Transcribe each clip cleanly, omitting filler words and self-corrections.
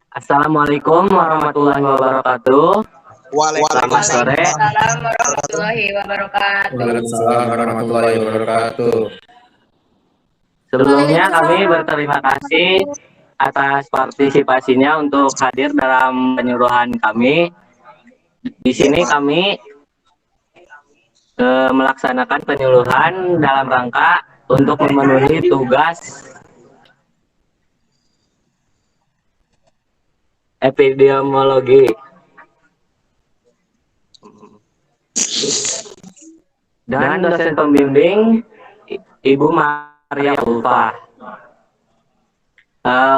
Assalamualaikum warahmatullahi wabarakatuh. Selamat Waalaikumsalam sore. Waalaikumsalam warahmatullahi wabarakatuh. Waalaikumsalam warahmatullahi wabarakatuh. Sebelumnya kami berterima kasih atas partisipasinya untuk hadir dalam penyuluhan kami. Di sini kami melaksanakan penyuluhan dalam rangka untuk memenuhi tugas epidemiologi. Dan dosen pembimbing Ibu Maria Ulfa.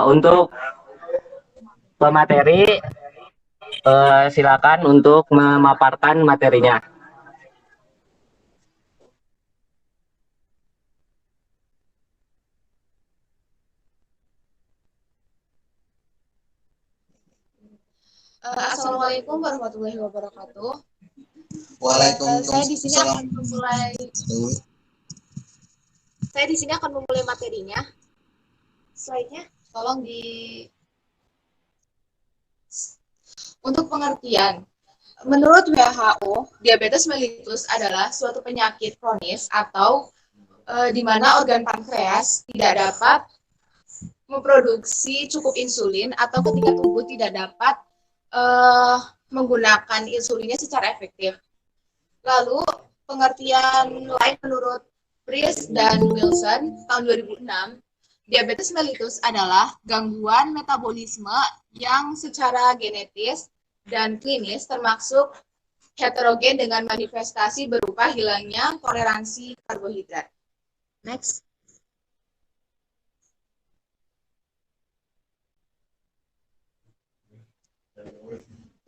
Untuk pemateri, silakan untuk memaparkan materinya. Assalamualaikum warahmatullahi wabarakatuh. Waalaikumsalam. Saya di sini akan memulai materinya. Slide-nya tolong di untuk pengertian. Menurut WHO, diabetes mellitus adalah suatu penyakit kronis atau di mana organ pankreas tidak dapat memproduksi cukup insulin atau ketika tubuh tidak dapat menggunakan insulinnya secara efektif. Lalu pengertian lain menurut Priest dan Wilson tahun 2006, diabetes mellitus adalah gangguan metabolisme yang secara genetis dan klinis termasuk heterogen dengan manifestasi berupa hilangnya toleransi karbohidrat. Next.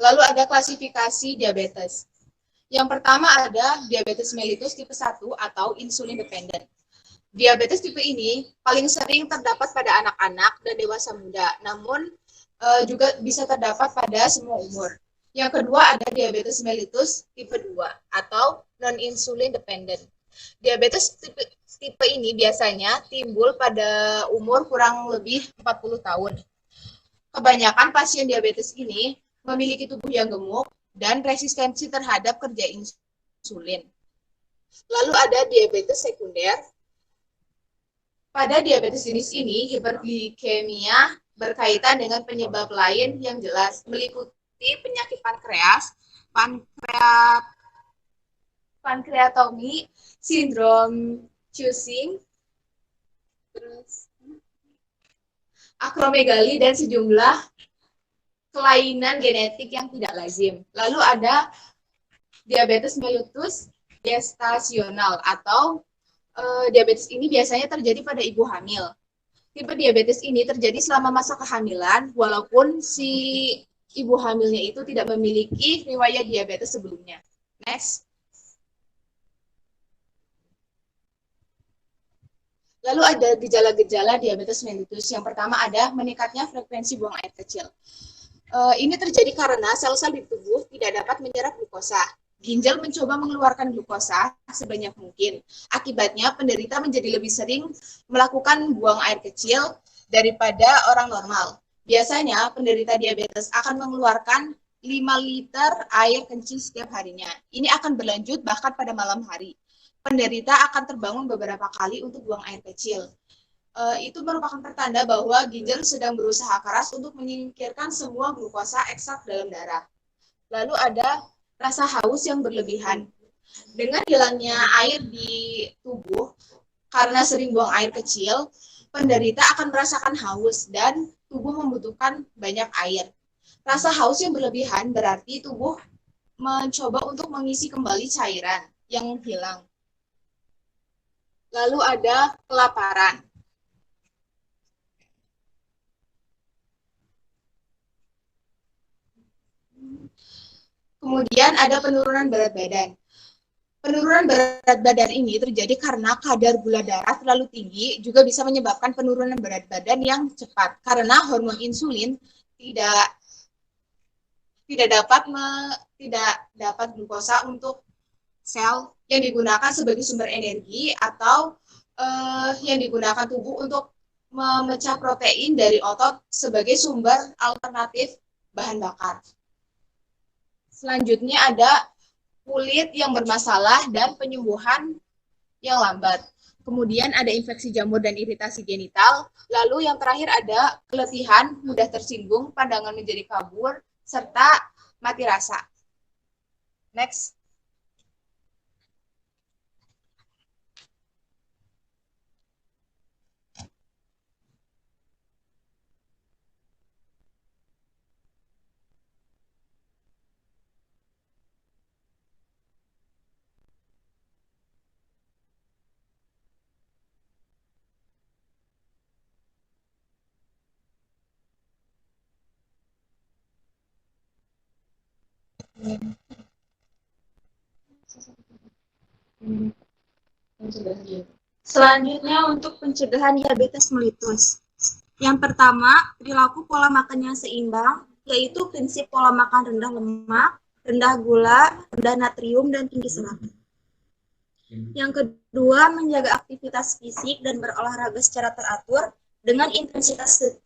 Lalu ada klasifikasi diabetes. Yang pertama ada diabetes mellitus tipe 1 atau insulin dependent. Diabetes tipe ini paling sering terdapat pada anak-anak dan dewasa muda, namun juga bisa terdapat pada semua umur. Yang kedua ada diabetes mellitus tipe 2 atau non-insulin dependent. Diabetes tipe ini biasanya timbul pada umur kurang lebih 40 tahun. Kebanyakan pasien diabetes ini memiliki tubuh yang gemuk dan resistensi terhadap kerja insulin. Lalu ada diabetes sekunder. Pada diabetes jenis ini, hiperglikemia berkaitan dengan penyebab lain yang jelas, meliputi penyakit pankreas, pankreatomi, sindrom Cushing, akromegali, dan sejumlah kelainan genetik yang tidak lazim. Lalu ada diabetes mellitus gestasional atau diabetes ini biasanya terjadi pada ibu hamil. Tipe diabetes ini terjadi selama masa kehamilan walaupun si ibu hamilnya itu tidak memiliki riwayat diabetes sebelumnya. Next. Lalu ada gejala-gejala diabetes mellitus. Yang pertama ada meningkatnya frekuensi buang air kecil. Ini terjadi karena sel-sel di tubuh tidak dapat menyerap glukosa. Ginjal mencoba mengeluarkan glukosa sebanyak mungkin. Akibatnya, penderita menjadi lebih sering melakukan buang air kecil daripada orang normal. Biasanya, penderita diabetes akan mengeluarkan 5 liter air kencing setiap harinya. Ini akan berlanjut bahkan pada malam hari. Penderita akan terbangun beberapa kali untuk buang air kecil. Itu merupakan pertanda bahwa ginjal sedang berusaha keras untuk menyingkirkan semua glukosa eksak dalam darah. Lalu ada rasa haus yang berlebihan. Dengan hilangnya air di tubuh karena sering buang air kecil, penderita akan merasakan haus dan tubuh membutuhkan banyak air. Rasa haus yang berlebihan berarti tubuh mencoba untuk mengisi kembali cairan yang hilang. Lalu ada kelaparan. Kemudian ada penurunan berat badan. Penurunan berat badan ini terjadi karena kadar gula darah terlalu tinggi, juga bisa menyebabkan penurunan berat badan yang cepat karena hormon insulin tidak dapat glukosa untuk sel yang digunakan sebagai sumber energi atau yang digunakan tubuh untuk memecah protein dari otot sebagai sumber alternatif bahan bakar. Selanjutnya ada kulit yang bermasalah dan penyembuhan yang lambat. Kemudian ada infeksi jamur dan iritasi genital. Lalu yang terakhir ada keletihan, mudah tersinggung, pandangan menjadi kabur, serta mati rasa. Next. Selanjutnya untuk pencegahan diabetes mellitus. Yang pertama, perilaku pola makan yang seimbang, yaitu prinsip pola makan rendah lemak, rendah gula, rendah natrium, dan tinggi serat. Yang kedua, menjaga aktivitas fisik dan berolahraga secara teratur dengan intensitas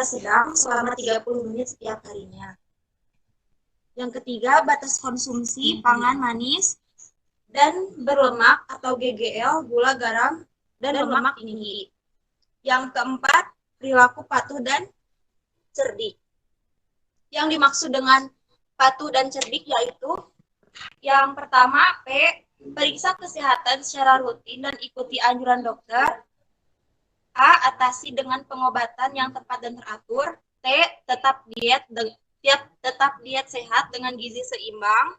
sedang selama 30 menit setiap harinya. Yang ketiga, batas konsumsi pangan manis dan berlemak atau GGL, gula, garam, dan lemak tinggi. Yang keempat, perilaku patuh dan cerdik. Yang dimaksud dengan patuh dan cerdik yaitu yang pertama, P, periksa kesehatan secara rutin dan ikuti anjuran dokter. A, atasi dengan pengobatan yang tepat dan teratur. T, tetap diet sehat dengan gizi seimbang.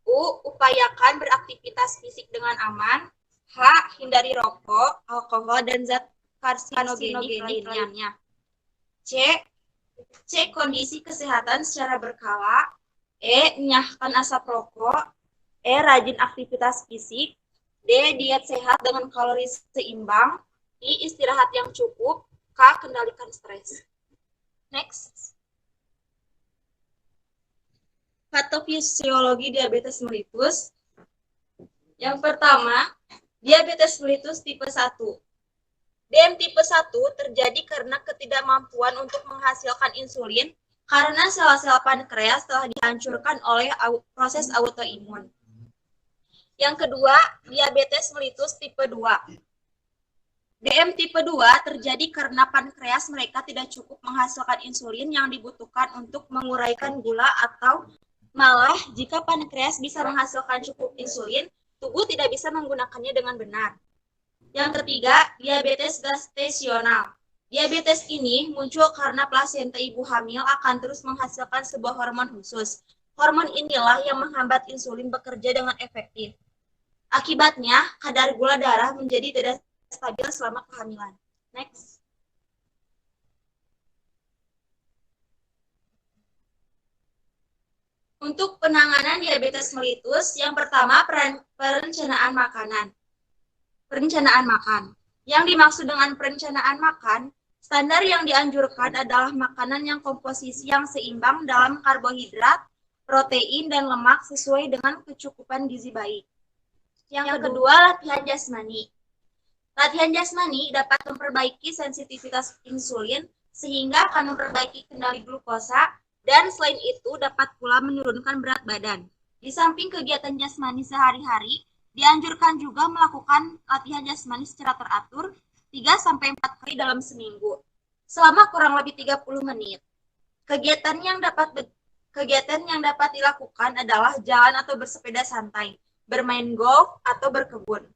U, upayakan beraktivitas fisik dengan aman. H, hindari rokok, alkohol, dan zat karsinogenik lainnya. C, kondisi kesehatan secara berkala. E, enyahkan asap rokok. E, rajin aktivitas fisik. D, diet sehat dengan kalori seimbang. I, istirahat yang cukup. K, kendalikan stres. Next. Patofisiologi diabetes mellitus. Yang pertama, diabetes mellitus tipe 1. DM tipe 1 terjadi karena ketidakmampuan untuk menghasilkan insulin karena sel-sel pankreas telah dihancurkan oleh proses autoimun. Yang kedua, diabetes mellitus tipe 2. DM tipe 2 terjadi karena pankreas mereka tidak cukup menghasilkan insulin yang dibutuhkan untuk menguraikan gula, atau malah jika pankreas bisa menghasilkan cukup insulin, tubuh tidak bisa menggunakannya dengan benar. Yang ketiga, diabetes gestasional. Diabetes ini muncul karena plasenta ibu hamil akan terus menghasilkan sebuah hormon khusus. Hormon inilah yang menghambat insulin bekerja dengan efektif. Akibatnya, kadar gula darah menjadi tidak stabil selama kehamilan. Next. Untuk penanganan diabetes mellitus, yang pertama perencanaan makanan. Perencanaan makan. Yang dimaksud dengan perencanaan makan, standar yang dianjurkan adalah makanan yang komposisi yang seimbang dalam karbohidrat, protein, dan lemak sesuai dengan kecukupan gizi baik. Yang kedua, latihan jasmani. Latihan jasmani dapat memperbaiki sensitivitas insulin sehingga akan memperbaiki kendali glukosa, dan selain itu dapat pula menurunkan berat badan. Di samping kegiatan jasmani sehari-hari, dianjurkan juga melakukan latihan jasmani secara teratur 3-4 kali dalam seminggu, selama kurang lebih 30 menit. Kegiatan yang dapat dilakukan adalah jalan atau bersepeda santai, bermain golf, atau berkebun.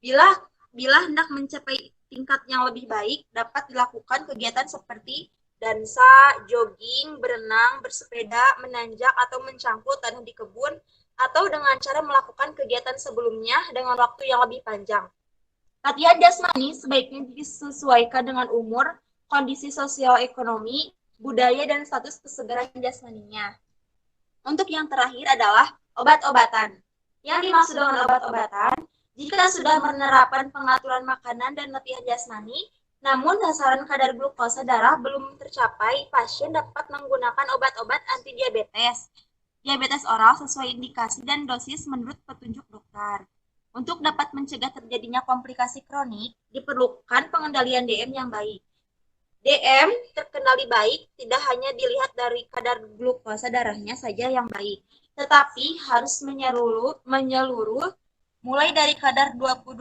Bila hendak mencapai tingkat yang lebih baik, dapat dilakukan kegiatan seperti dansa, jogging, berenang, bersepeda, menanjak, atau mencangkul tanah di kebun, atau dengan cara melakukan kegiatan sebelumnya dengan waktu yang lebih panjang. Latihan jasmani sebaiknya disesuaikan dengan umur, kondisi sosial ekonomi, budaya, dan status kesegaran jasmaninya. Untuk yang terakhir adalah obat-obatan. Yang dimaksud dengan obat-obatan, jika sudah menerapkan pengaturan makanan dan latihan jasmani, namun sasaran kadar glukosa darah belum tercapai, pasien dapat menggunakan obat-obat anti-diabetes, diabetes oral sesuai indikasi dan dosis menurut petunjuk dokter. Untuk dapat mencegah terjadinya komplikasi kronik, diperlukan pengendalian DM yang baik. DM terkendali baik tidak hanya dilihat dari kadar glukosa darahnya saja yang baik, tetapi harus menyeluruh mulai dari kadar 22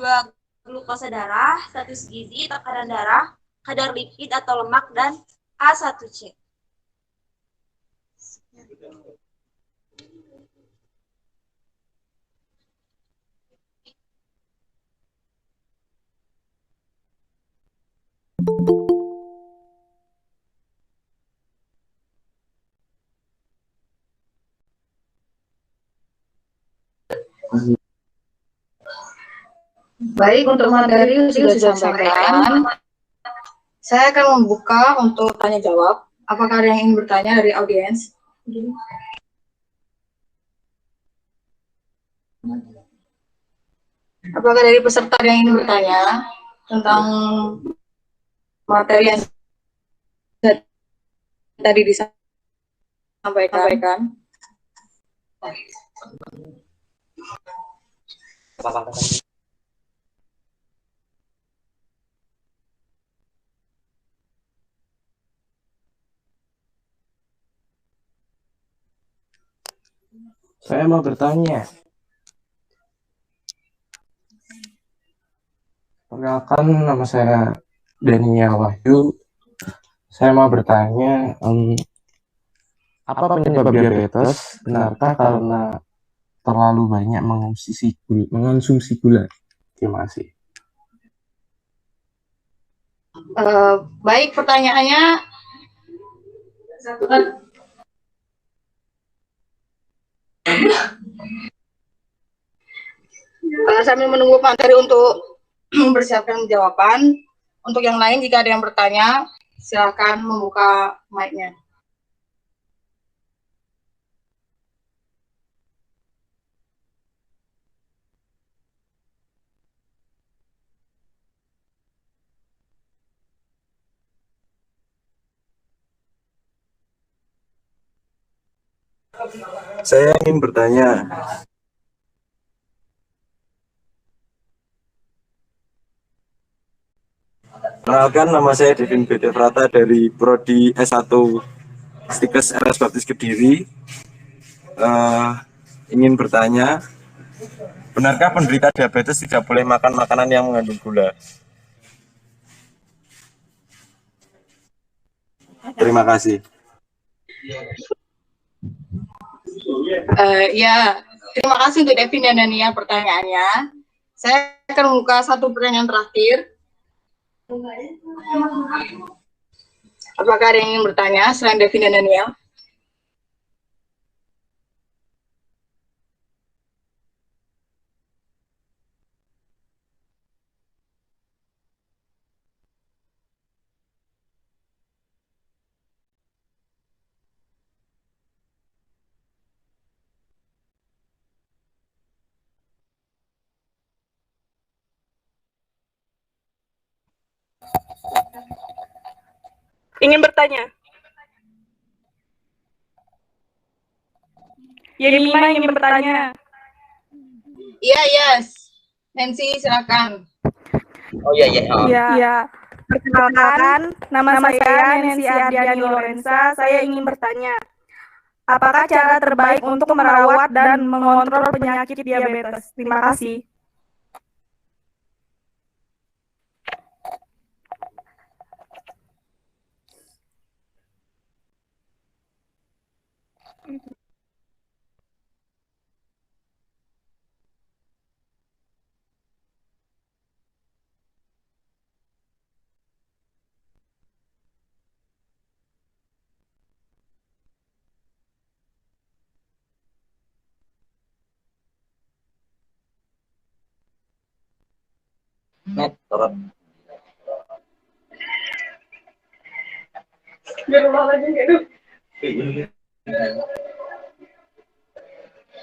glukosa darah, status gizi, tekanan darah, kadar lipid atau lemak, dan A1C. Baik, untuk materi sudah disampaikan. Saya akan membuka untuk tanya jawab. Apakah ada yang ingin bertanya dari audiens? Apakah dari peserta ada yang ingin bertanya tentang materi yang tadi disampaikan? Saya mau bertanya. Perkenalkan, nama saya Dania Wahyu. Saya mau bertanya, apa penyebab diabetes? Benarkah karena terlalu banyak mengonsumsi gula? Terima kasih. Baik, pertanyaannya. Sambil menunggu materi untuk mempersiapkan jawaban, untuk yang lain jika ada yang bertanya, silakan membuka mic-nya. Saya ingin bertanya. Perkenalkan, nama saya Devin Bedevrata dari Prodi S1 Stikes RS Baptis Kediri. Ingin bertanya, benarkah penderita diabetes tidak boleh makan makanan yang mengandung gula? Terima kasih. Ya, terima kasih untuk Devin dan Dania pertanyaannya. Saya akan membuka satu pertanyaan terakhir. Apakah ada yang ingin bertanya selain Devin dan Daniel? Ingin bertanya? Yemima ingin bertanya. Iya, yes. Nancy, silakan. Oh iya. Ya. Perkenalkan, nama saya Nancy Ardiani Lorenza. Saya ingin bertanya, apakah cara terbaik untuk merawat dan mengontrol penyakit diabetes? Terima kasih.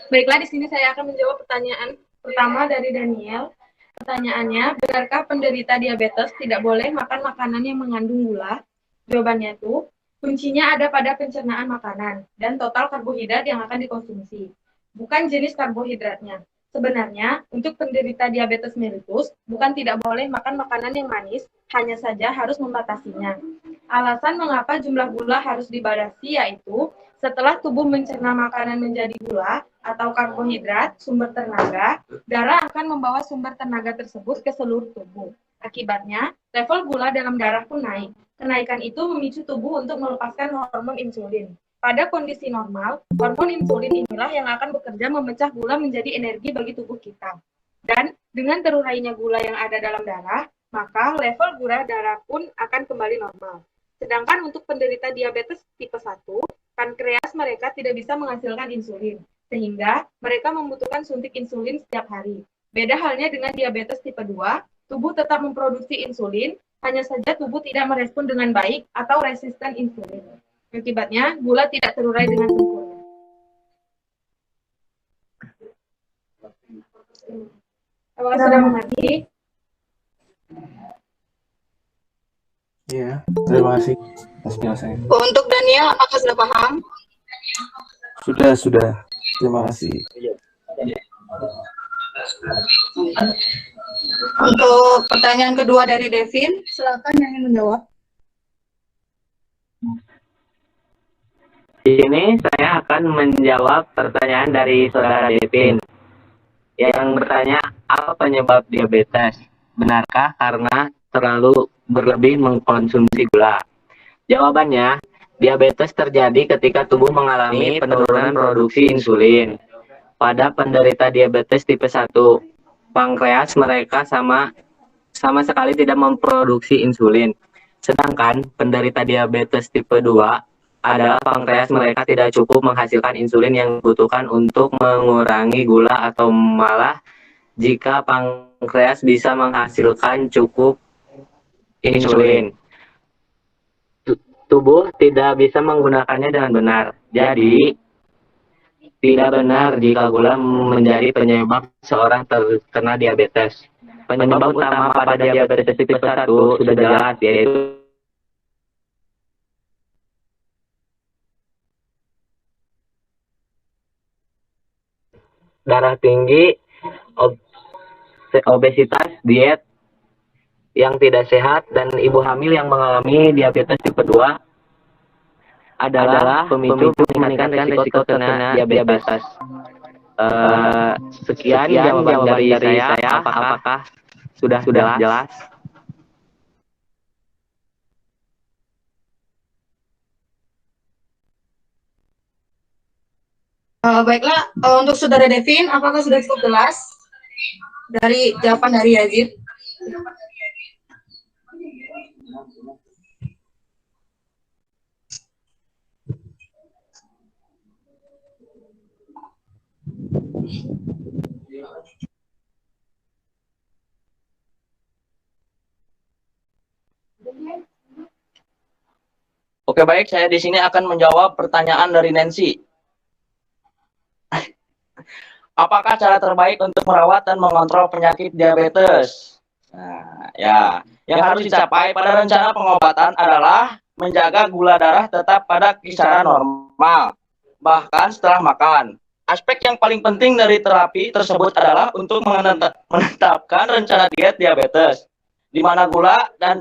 Baiklah, di sini saya akan menjawab pertanyaan pertama dari Daniel. Pertanyaannya, benarkah penderita diabetes tidak boleh makan makanan yang mengandung gula? Jawabannya itu, kuncinya ada pada pencernaan makanan dan total karbohidrat yang akan dikonsumsi, bukan jenis karbohidratnya. Sebenarnya, untuk penderita diabetes mellitus, bukan tidak boleh makan makanan yang manis, hanya saja harus membatasinya. Alasan mengapa jumlah gula harus dibatasi yaitu, setelah tubuh mencerna makanan menjadi gula atau karbohidrat, sumber tenaga, darah akan membawa sumber tenaga tersebut ke seluruh tubuh. Akibatnya, level gula dalam darah pun naik. Kenaikan itu memicu tubuh untuk melepaskan hormon insulin. Pada kondisi normal, hormon insulin inilah yang akan bekerja memecah gula menjadi energi bagi tubuh kita. Dan dengan terurainya gula yang ada dalam darah, maka level gula darah pun akan kembali normal. Sedangkan untuk penderita diabetes tipe 1, pankreas mereka tidak bisa menghasilkan insulin, sehingga mereka membutuhkan suntik insulin setiap hari. Beda halnya dengan diabetes tipe 2, tubuh tetap memproduksi insulin, hanya saja tubuh tidak merespon dengan baik atau resisten insulin. Akibatnya, gula tidak terurai dengan sempurna. Apakah sudah mengerti? Iya, terima kasih atas penjelasannya. Untuk Daniel, apakah sudah paham? Sudah. Terima kasih. Untuk pertanyaan kedua dari Devin, silakan yang ingin menjawab. Di sini saya akan menjawab pertanyaan dari saudara Devin yang bertanya, apa penyebab diabetes? Benarkah karena terlalu berlebih mengkonsumsi gula? Jawabannya, diabetes terjadi ketika tubuh mengalami penurunan produksi insulin. Pada penderita diabetes tipe 1, pankreas mereka sama sekali tidak memproduksi insulin. Sedangkan penderita diabetes tipe 2 adalah pankreas mereka tidak cukup menghasilkan insulin yang dibutuhkan untuk mengurangi gula, atau malah jika pankreas bisa menghasilkan cukup insulin, tubuh tidak bisa menggunakannya dengan benar. Jadi, tidak benar jika gula menjadi penyebab seorang terkena diabetes. Penyebab utama pada diabetes tipe 1 sudah jelas, yaitu darah tinggi, obesitas, diet yang tidak sehat, dan ibu hamil yang mengalami diabetes tipe 2 adalah pemicu meningkatkan risiko terkena diabetes. Sekian jawaban dari saya. Apakah sudah jelas? Baiklah, untuk saudara Devin, apakah sudah cukup jelas dari jawaban dari Yazid? Oke, baik, saya di sini akan menjawab pertanyaan dari Nancy. Apakah cara terbaik untuk merawat dan mengontrol penyakit diabetes? Nah, ya, yang harus dicapai pada rencana pengobatan adalah menjaga gula darah tetap pada kisaran normal, bahkan setelah makan. Aspek yang paling penting dari terapi tersebut adalah untuk menetapkan rencana diet diabetes, di mana gula dan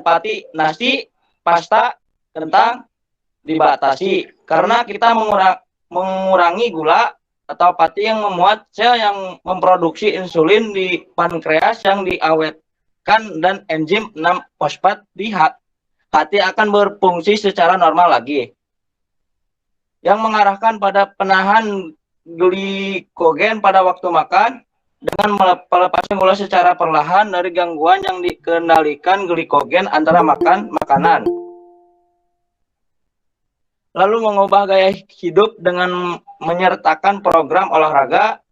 nasi, pasta, kentang dibatasi, karena kita mengurangi gula atau pati yang memuat sel yang memproduksi insulin di pankreas yang diawetkan, dan enzim 6-fosfat di hati akan berfungsi secara normal lagi, yang mengarahkan pada penahan glikogen pada waktu makan dengan melepaskan gula secara perlahan dari gangguan yang dikendalikan glikogen antara makanan. Lalu mengubah gaya hidup dengan menyertakan program olahraga,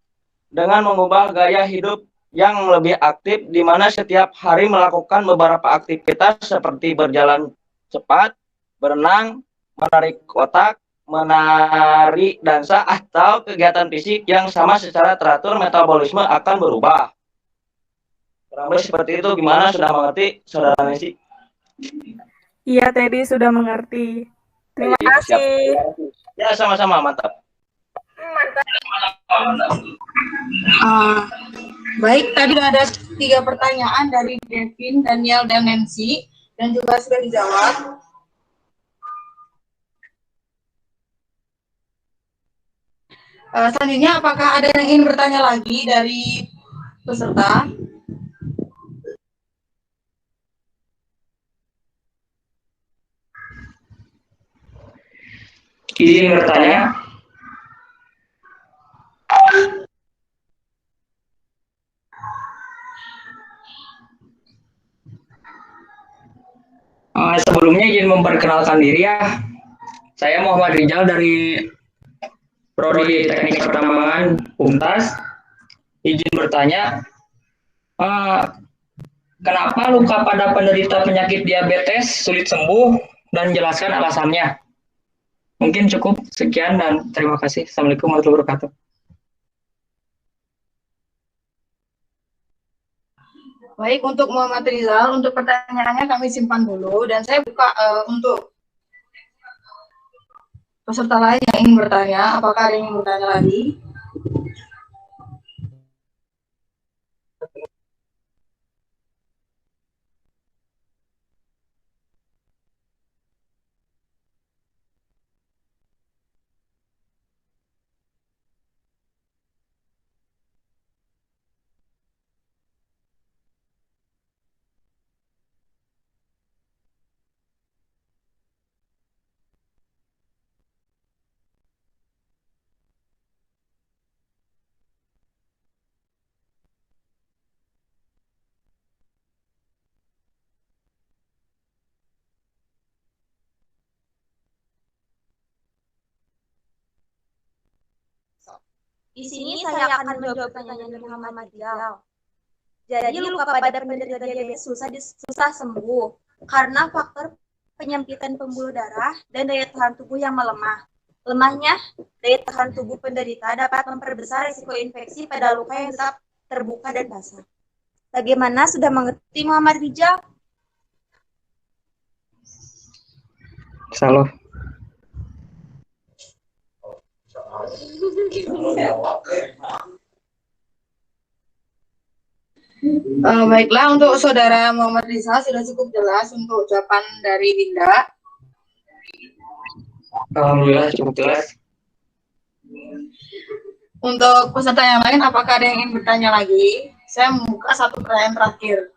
dengan mengubah gaya hidup yang lebih aktif, di mana setiap hari melakukan beberapa aktivitas seperti berjalan cepat, berenang, menarik kotak, menari dansa, atau kegiatan fisik yang sama secara teratur. Metabolisme akan berubah. Kurang lebih seperti itu. Gimana, sudah mengerti, Saudara Nancy? Iya, Teddy sudah mengerti. Terima kasih. Ya, sama-sama, mantap. Baik, tadi ada 3 pertanyaan dari Devin, Daniel, dan Nancy, dan juga sudah dijawab. Selanjutnya, apakah ada yang ingin bertanya lagi dari peserta? Izin bertanya. Sebelumnya izin memperkenalkan diri ya. Saya Muhammad Rizal dari Prodi Teknik Pertambangan Untas. Izin bertanya, kenapa luka pada penderita penyakit diabetes sulit sembuh dan jelaskan alasannya. Mungkin cukup sekian dan terima kasih. Assalamualaikum warahmatullahi wabarakatuh. Baik, untuk Muhammad Rizal, untuk pertanyaannya kami simpan dulu dan saya buka untuk peserta lain yang ingin bertanya. Apakah ada yang ingin bertanya lagi? Di sini saya akan menjawab pertanyaan dari Muhammad Rizal. Jadi luka pada penderita diabetes susah sembuh karena faktor penyempitan pembuluh darah dan daya tahan tubuh yang melemah. Lemahnya daya tahan tubuh penderita dapat memperbesar risiko infeksi pada luka yang tetap terbuka dan basah. Bagaimana, sudah mengerti Muhammad Rizal? Salah. Baiklah, untuk saudara Muhammad Rizal sudah cukup jelas untuk jawaban dari Dinda. Alhamdulillah cukup jelas. Untuk peserta yang lain, apakah ada yang ingin bertanya lagi? Saya membuka satu pertanyaan terakhir.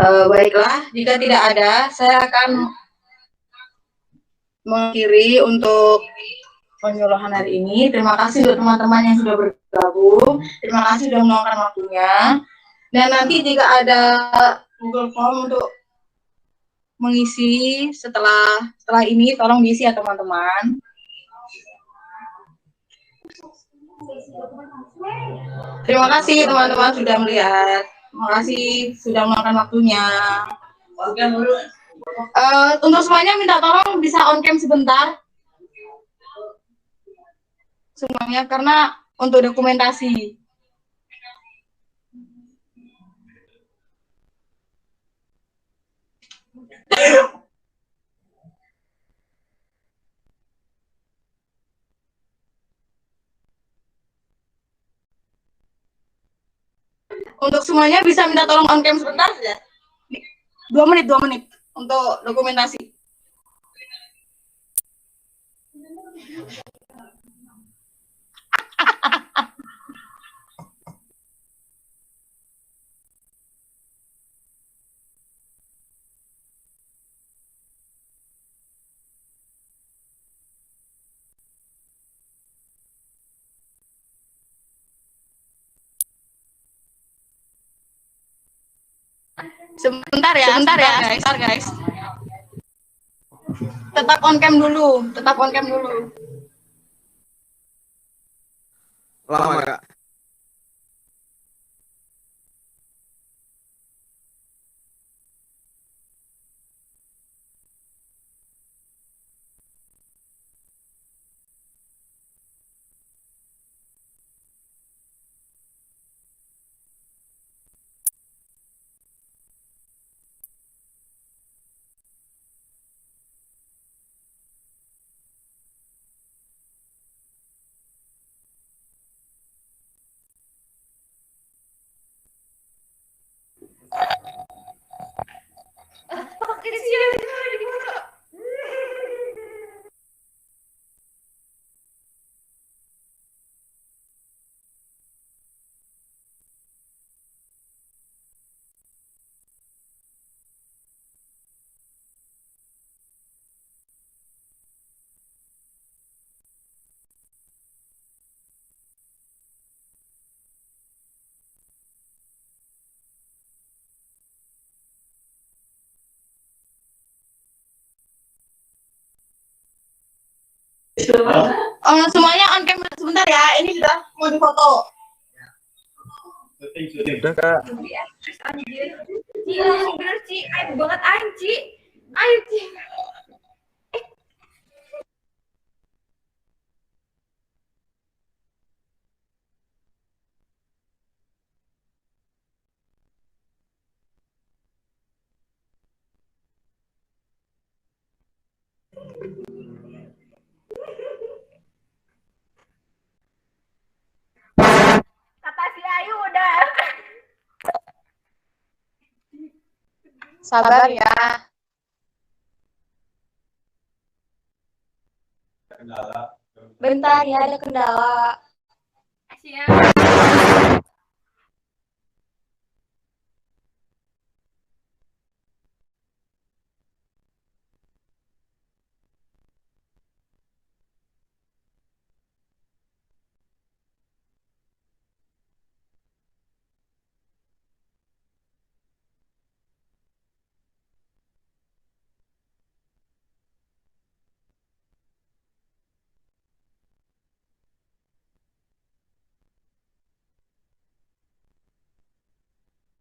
Baiklah, jika tidak ada, saya akan mengakhiri untuk penyuluhan hari ini. Terima kasih untuk teman-teman yang sudah bergabung. Terima kasih sudah meluangkan waktunya. Dan nanti jika ada Google Form untuk mengisi setelah ini, tolong diisi ya teman-teman. Terima kasih teman-teman sudah melihat. Terima kasih sudah meluangkan waktunya. Untuk semuanya minta tolong bisa on cam sebentar. Semuanya karena untuk dokumentasi. Untuk semuanya bisa minta tolong on cam sebentar saja. 2 menit untuk dokumentasi. Sebentar ya guys. Tetap on cam dulu. lama Kak. Semuanya on camera sebentar ya. Ini sudah mau difoto. Udah Kak. Anjir. Ci, bener Ci. Ayo banget Ci. Ayo Ci. Kata si Ayu udah. Sabar ya. Bentar ya, ada kendala. Siap.